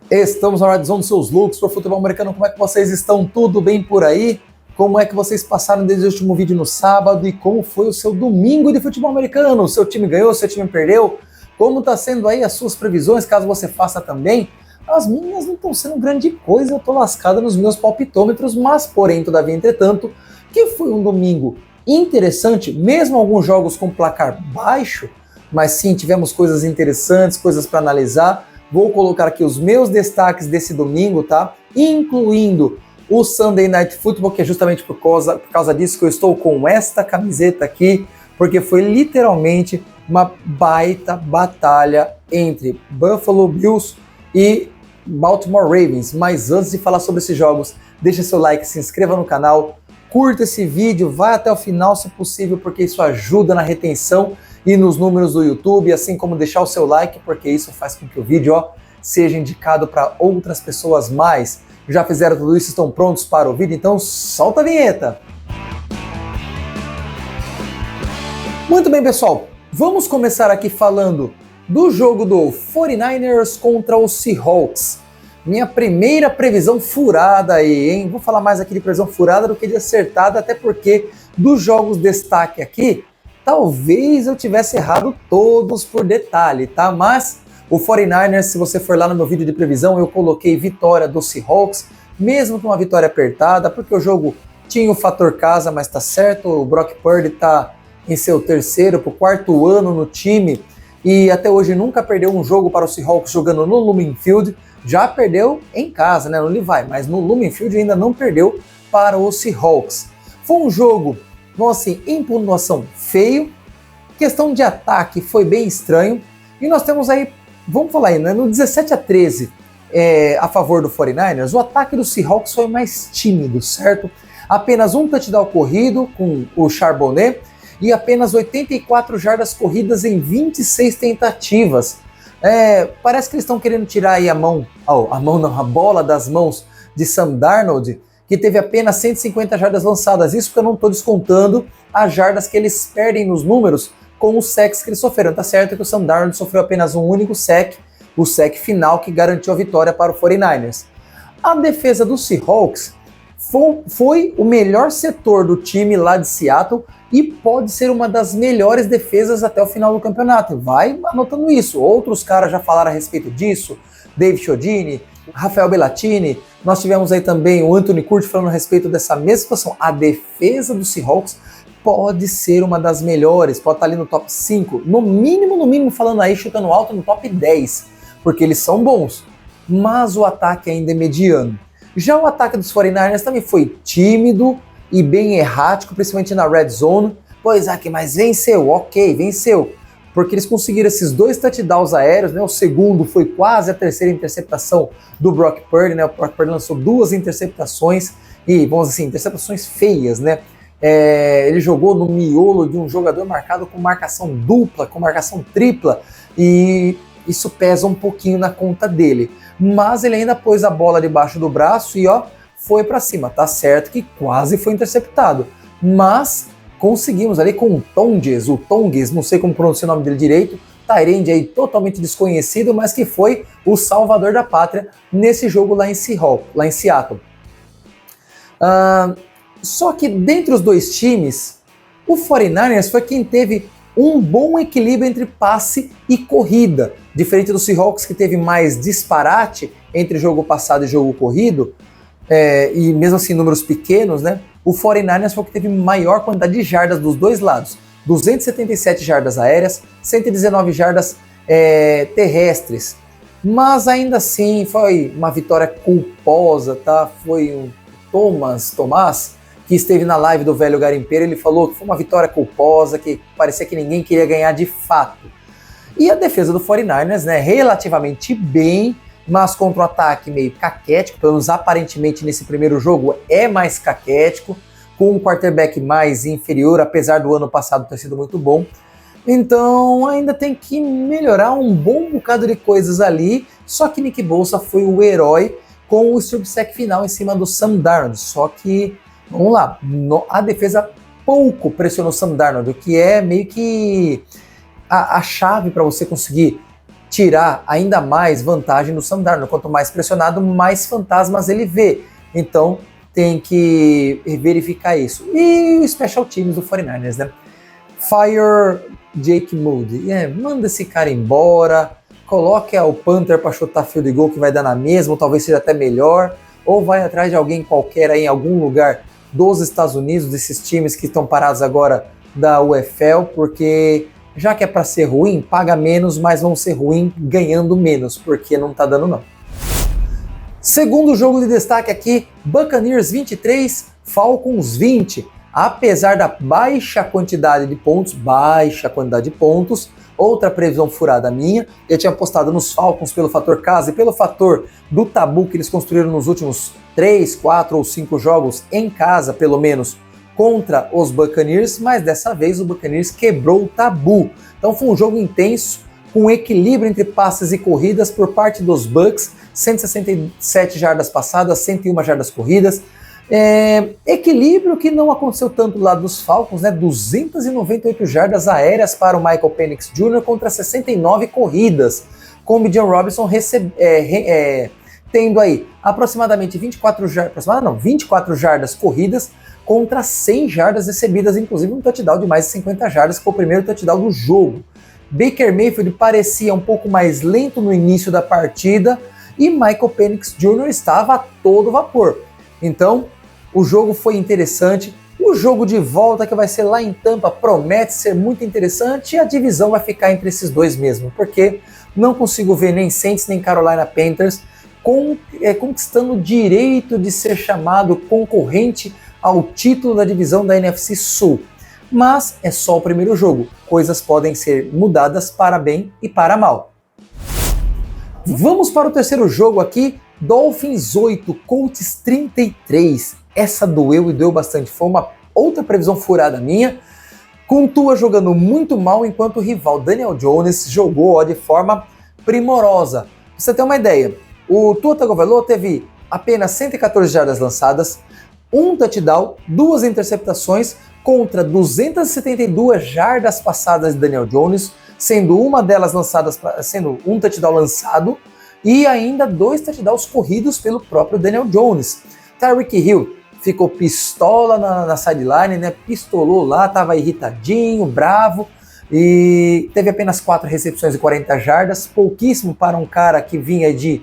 Estamos na Red Zone, seus looks para o futebol americano. Como é que vocês estão? Tudo bem por aí? Como é que vocês passaram desde o último vídeo no sábado? E como foi o seu domingo de futebol americano? O seu time ganhou, o seu time perdeu? Como está sendo aí as suas previsões, caso você faça também? As minhas não estão sendo grande coisa, eu estou lascada nos meus palpitômetros, mas porém, todavia, entretanto, que foi um domingo interessante, mesmo alguns jogos com placar baixo, mas sim, tivemos coisas interessantes, coisas para analisar. Vou colocar aqui os meus destaques desse domingo, tá? Incluindo o Sunday Night Football, que é justamente por causa disso que eu estou com esta camiseta aqui, porque foi literalmente uma baita batalha entre Buffalo Bills e Baltimore Ravens. Mas antes de falar sobre esses jogos, deixa seu like, se inscreva no canal, curta esse vídeo, vai até o final se possível, porque isso ajuda na retenção e nos números do YouTube, assim como deixar o seu like, porque isso faz com que o vídeo seja indicado para outras pessoas mais. Já fizeram tudo isso, estão prontos para o vídeo? Então solta a vinheta! Muito bem, pessoal, vamos começar aqui falando do jogo do 49ers contra os Seahawks. Minha primeira previsão furada aí, hein? Vou falar mais aqui de previsão furada do que de acertada, até porque dos jogos destaque aqui, talvez eu tivesse errado todos por detalhe, tá? Mas o 49ers, se você for lá no meu vídeo de previsão, eu coloquei vitória do Seahawks, mesmo com uma vitória apertada, porque o jogo tinha o fator casa, mas tá certo, o Brock Purdy tá em seu terceiro pro quarto ano no time, e até hoje nunca perdeu um jogo para o Seahawks jogando no Lumen Field. Já perdeu em casa, né, no Levi, mas no Lumen Field ainda não perdeu para o Seahawks. Foi um jogo, vamos assim, em pontuação feio, questão de ataque foi bem estranho, e nós temos aí, vamos falar aí, né, no 17-13 a favor do 49ers, o ataque do Seahawks foi mais tímido, certo? Apenas um touchdown corrido com o Charbonnet e apenas 84 jardas corridas em 26 tentativas. Parece que eles estão querendo tirar aí a bola das mãos de Sam Darnold, que teve apenas 150 jardas lançadas. Isso porque eu não estou descontando as jardas que eles perdem nos números com os sacks que eles sofreram. Tá certo que o Sam Darnold sofreu apenas um único sack, o sack final que garantiu a vitória para o 49ers. A defesa do Seahawks foi o melhor setor do time lá de Seattle e pode ser uma das melhores defesas até o final do campeonato. Vai anotando isso. Outros caras já falaram a respeito disso, Dave Chiodini, Rafael Bellatini. Nós tivemos aí também o Anthony Curti falando a respeito dessa mesma situação. A defesa do Seahawks pode ser uma das melhores, pode estar ali no top 5, no mínimo falando aí, chutando alto no top 10, porque eles são bons, mas o ataque ainda é mediano. Já o ataque dos 49ers também foi tímido e bem errático, principalmente na red zone. Pois mas venceu, ok, venceu, porque eles conseguiram esses 2 touchdowns aéreos, né? O segundo foi quase a terceira interceptação do Brock Purdy, né? O Brock Purdy lançou 2 interceptações, e vamos dizer assim, interceptações feias, né? Ele jogou no miolo de um jogador marcado com marcação dupla, com marcação tripla, e isso pesa um pouquinho na conta dele. Mas ele ainda pôs a bola debaixo do braço e foi para cima. Tá certo que quase foi interceptado, mas conseguimos ali com o Tonges, não sei como pronunciar o nome dele direito, tight end aí totalmente desconhecido, mas que foi o salvador da pátria nesse jogo lá em Seattle. Só que dentre os dois times, o 49ers foi quem teve um bom equilíbrio entre passe e corrida, diferente do Seahawks, que teve mais disparate entre jogo passado e jogo corrido, e mesmo assim números pequenos, né? O 49ers foi o que teve maior quantidade de jardas dos dois lados, 277 jardas aéreas, 119 jardas terrestres, mas ainda assim foi uma vitória culposa, tá? Foi o Tomás, que esteve na live do Velho Garimpeiro, ele falou que foi uma vitória culposa, que parecia que ninguém queria ganhar de fato. E a defesa do 49ers, né, relativamente bem, mas contra um ataque meio caquético, pelo menos aparentemente nesse primeiro jogo é mais caquético, com um quarterback mais inferior, apesar do ano passado ter sido muito bom. Então ainda tem que melhorar um bom bocado de coisas ali, só que Nick Bosa foi o herói com o strip sack final em cima do Sam Darnold, só que vamos lá, a defesa pouco pressionou Sam Darnold, o que é meio que a chave para você conseguir tirar ainda mais vantagem do Sam Darnold. Quanto mais pressionado, mais fantasmas ele vê. Então tem que verificar isso. E o Special Teams do 49ers, né? Fire Jake Moody. Manda esse cara embora, coloque o Panther para chutar field goal que vai dar na mesma, ou talvez seja até melhor, ou vai atrás de alguém qualquer aí em algum lugar dos Estados Unidos, desses times que estão parados agora da UFL, porque já que é para ser ruim, paga menos, mas vão ser ruim ganhando menos, porque não tá dando não. Segundo jogo de destaque aqui, Buccaneers 23, Falcons 20. Apesar da baixa quantidade de pontos, outra previsão furada minha, eu tinha apostado nos Falcons pelo fator casa e pelo fator do tabu que eles construíram nos últimos 3, 4 ou 5 jogos em casa, pelo menos, contra os Buccaneers, mas dessa vez o Buccaneers quebrou o tabu. Então foi um jogo intenso, com equilíbrio entre passes e corridas por parte dos Bucs, 167 jardas passadas, 101 jardas corridas. Equilíbrio que não aconteceu tanto do lado dos Falcons, né? 298 jardas aéreas para o Michael Penix Jr. contra 69 corridas, com o Bijan Robinson tendo aí aproximadamente 24 jardas corridas contra 100 jardas recebidas, inclusive um touchdown de mais de 50 jardas, que foi o primeiro touchdown do jogo. Baker Mayfield parecia um pouco mais lento no início da partida e Michael Penix Jr. estava a todo vapor. Então, o jogo foi interessante. O jogo de volta que vai ser lá em Tampa promete ser muito interessante e a divisão vai ficar entre esses dois mesmo, porque não consigo ver nem Saints nem Carolina Panthers conquistando o direito de ser chamado concorrente ao título da divisão da NFC Sul. Mas é só o primeiro jogo, coisas podem ser mudadas para bem e para mal. Vamos para o terceiro jogo aqui, Dolphins 8, Colts 33. Essa doeu e doeu bastante, foi uma outra previsão furada minha, com Tua jogando muito mal enquanto o rival Daniel Jones jogou de forma primorosa. Pra você ter uma ideia, o Tua Tagovailoa teve apenas 114 jardas lançadas, um touchdown, 2 interceptações contra 272 jardas passadas de Daniel Jones, sendo uma delas lançadas, sendo um touchdown lançado e ainda 2 touchdowns corridos pelo próprio Daniel Jones. Tyreek Hill ficou pistola na sideline, né? Pistolou lá, estava irritadinho, bravo e teve apenas 4 recepções e 40 jardas, pouquíssimo para um cara que vinha de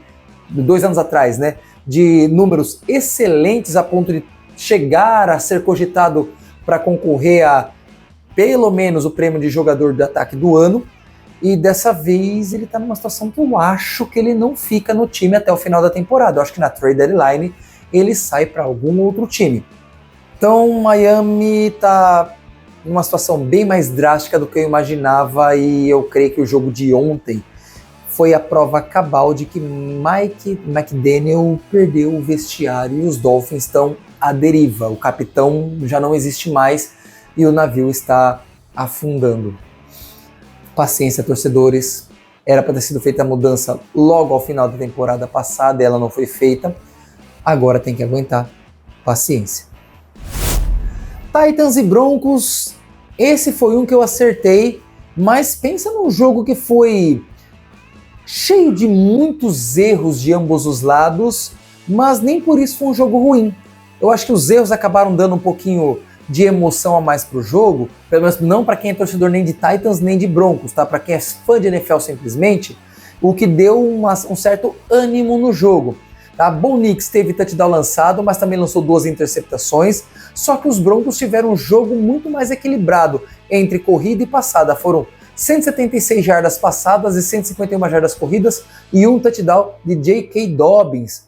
2 anos atrás, né? De números excelentes a ponto de chegar a ser cogitado para concorrer a pelo menos o prêmio de jogador de ataque do ano, e dessa vez ele está numa situação que eu acho que ele não fica no time até o final da temporada. Eu acho que na trade deadline ele sai para algum outro time. Então Miami está numa situação bem mais drástica do que eu imaginava, e eu creio que o jogo de ontem foi a prova cabal de que Mike McDaniel perdeu o vestiário e os Dolphins estão à deriva. O capitão já não existe mais e o navio está afundando. Paciência, torcedores. Era para ter sido feita a mudança logo ao final da temporada passada, ela não foi feita. Agora tem que aguentar. Paciência. Titans e Broncos. Esse foi um que eu acertei, mas pensa num jogo que foi cheio de muitos erros de ambos os lados, mas nem por isso foi um jogo ruim. Eu acho que os erros acabaram dando um pouquinho de emoção a mais pro jogo, pelo menos não para quem é torcedor nem de Titans nem de Broncos, tá? Para quem é fã de NFL simplesmente, o que deu um certo ânimo no jogo. Tá? Bo Nix teve touchdown lançado, mas também lançou 2 interceptações, só que os Broncos tiveram um jogo muito mais equilibrado entre corrida e passada. Foram 176 jardas passadas e 151 jardas corridas e um touchdown de J.K. Dobbins.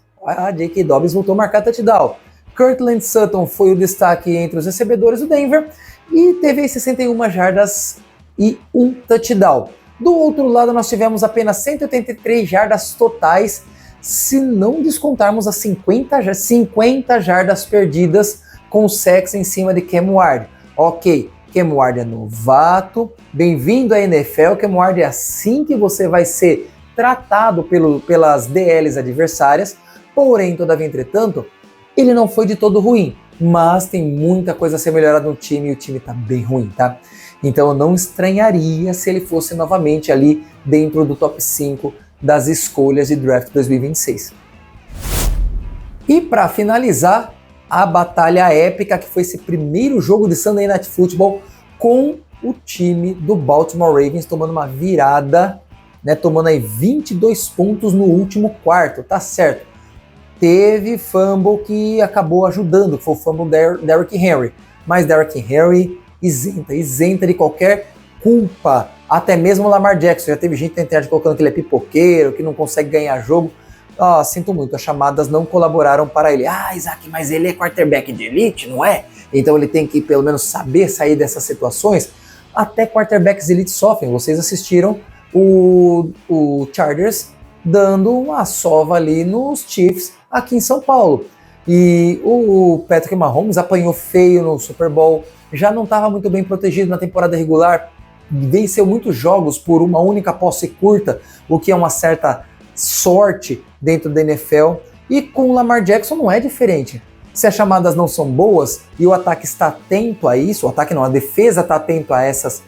J.K. Dobbins voltou a marcar touchdown. Courtland Sutton foi o destaque entre os recebedores do Denver e teve 61 jardas e um touchdown. Do outro lado nós tivemos apenas 183 jardas totais, se não descontarmos as 50 jardas perdidas com sacks em cima de Cam Ward. Ok, Cam Ward é novato, bem-vindo à NFL. Cam Ward é assim que você vai ser tratado pelas DLs adversárias, porém, todavia, entretanto, ele não foi de todo ruim, mas tem muita coisa a ser melhorada no time e o time tá bem ruim, tá? Então eu não estranharia se ele fosse novamente ali dentro do top 5 das escolhas de draft 2026. E para finalizar, a batalha épica que foi esse primeiro jogo de Sunday Night Football com o time do Baltimore Ravens tomando uma virada, né, tomando aí 22 pontos no último quarto, tá certo. Teve fumble que acabou ajudando, que foi o fumble Derrick Henry, mas Derrick Henry isenta de qualquer culpa, até mesmo o Lamar Jackson. Já teve gente na internet colocando que ele é pipoqueiro, que não consegue ganhar jogo. Sinto muito, as chamadas não colaboraram para ele. Isaac, mas ele é quarterback de elite, não é? Então ele tem que pelo menos saber sair dessas situações. Até quarterbacks elite sofrem. Vocês assistiram o Chargers dando uma sova ali nos Chiefs aqui em São Paulo. E o Patrick Mahomes apanhou feio no Super Bowl, já não estava muito bem protegido na temporada regular, venceu muitos jogos por uma única posse curta, o que é uma certa sorte dentro da NFL. E com o Lamar Jackson não é diferente. Se as chamadas não são boas e o ataque está atento a isso, o ataque não, a defesa está atento a essas,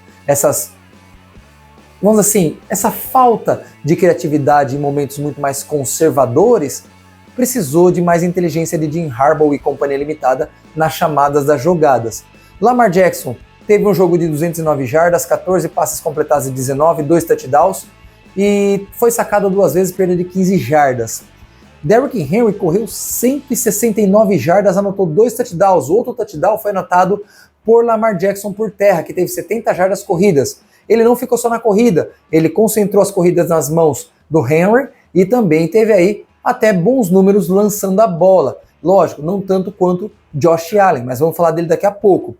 vamos assim, essa falta de criatividade em momentos muito mais conservadores, precisou de mais inteligência de Jim Harbaugh e companhia limitada nas chamadas das jogadas. Lamar Jackson teve um jogo de 209 jardas, 14 passes completados e 19, 2 touchdowns, e foi sacado 2 vezes, perda de 15 jardas. Derrick Henry correu 169 jardas, anotou 2 touchdowns. O outro touchdown foi anotado por Lamar Jackson por terra, que teve 70 jardas corridas. Ele não ficou só na corrida, ele concentrou as corridas nas mãos do Henry e também teve aí até bons números lançando a bola. Lógico, não tanto quanto Josh Allen, mas vamos falar dele daqui a pouco.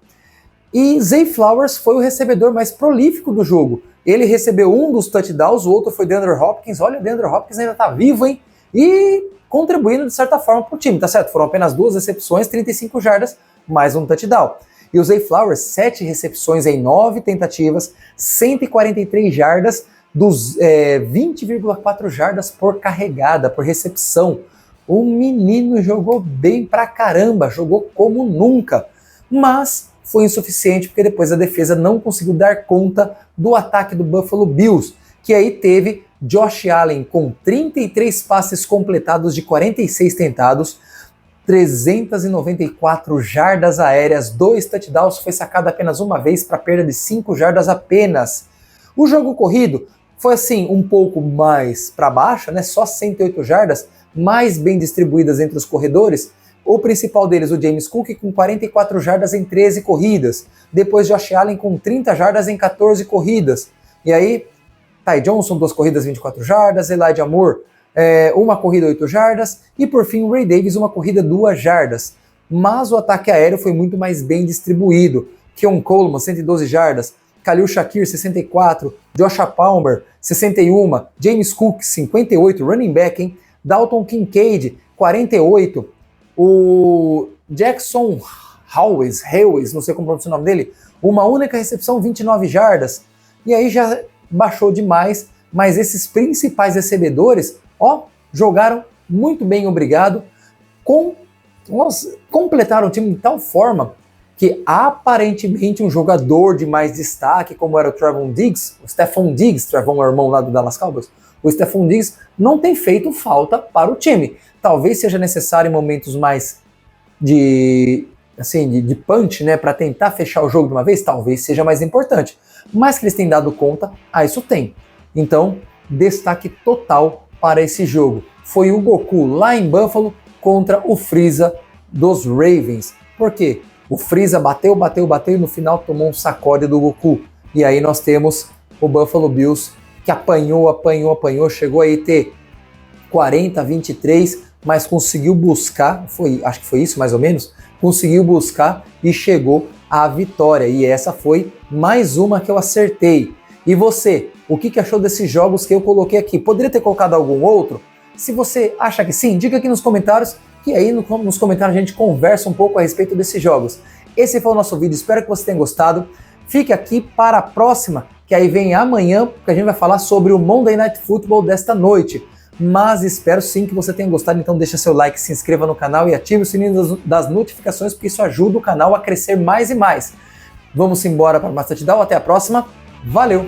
E Zay Flowers foi o recebedor mais prolífico do jogo. Ele recebeu um dos touchdowns, o outro foi DeAndre Hopkins. Olha, o DeAndre Hopkins ainda tá vivo, hein? E contribuindo de certa forma para o time, tá certo? Foram apenas 2 recepções, 35 jardas, mais um touchdown. E o Zay Flowers, 7 recepções em 9 tentativas, 143 jardas, dos 20,4 jardas por carregada, por recepção. O menino jogou bem pra caramba, jogou como nunca, mas foi insuficiente porque depois a defesa não conseguiu dar conta do ataque do Buffalo Bills, que aí teve Josh Allen com 33 passes completados de 46 tentados, 394 jardas aéreas, 2 touchdowns, foi sacado apenas uma vez para perda de 5 jardas apenas. O jogo corrido foi assim um pouco mais para baixo, né? Só 108 jardas, mais bem distribuídas entre os corredores. O principal deles, o James Cook, com 44 jardas em 13 corridas. Depois Josh Allen com 30 jardas em 14 corridas. E aí, Ty Johnson, 2 corridas, 24 jardas. Elijah Moore, uma corrida, 8 jardas. E por fim, o Ray Davis, uma corrida, 2 jardas. Mas o ataque aéreo foi muito mais bem distribuído. Keon Coleman, 112 jardas. Khalil Shakir, 64. Joshua Palmer, 61. James Cook, 58. Running back, hein? Dalton Kincaid, 48. O Jackson Hawes, não sei como pronunciar o nome dele, uma única recepção, 29 jardas. E aí já baixou demais, mas esses principais recebedores, jogaram muito bem, obrigado. Completaram o time de tal forma que aparentemente um jogador de mais destaque, como era o Trevon Diggs, Trevon é o irmão lá do Dallas Cowboys, o Stephon Diggs não tem feito falta para o time. Talvez seja necessário em momentos mais de punch, né, para tentar fechar o jogo de uma vez, talvez seja mais importante. Mas que eles têm dado conta, isso tem. Então, destaque total para esse jogo. Foi o Goku lá em Buffalo contra o Freeza dos Ravens. Por quê? O Freeza bateu e no final tomou um sacode do Goku. E aí nós temos o Buffalo Bills que apanhou, chegou aí a ter 40-23, mas conseguiu buscar, acho que foi isso mais ou menos, conseguiu buscar e chegou à vitória. E essa foi mais uma que eu acertei. E você, o que achou desses jogos que eu coloquei aqui? Poderia ter colocado algum outro? Se você acha que sim, diga aqui nos comentários, que aí nos comentários a gente conversa um pouco a respeito desses jogos. Esse foi o nosso vídeo, espero que você tenha gostado. Fique aqui para a próxima, que aí vem amanhã, porque a gente vai falar sobre o Monday Night Football desta noite. Mas espero sim que você tenha gostado, então deixa seu like, se inscreva no canal e ative o sininho das notificações, porque isso ajuda o canal a crescer mais e mais. Vamos embora para Master Touchdown. Até a próxima. Valeu!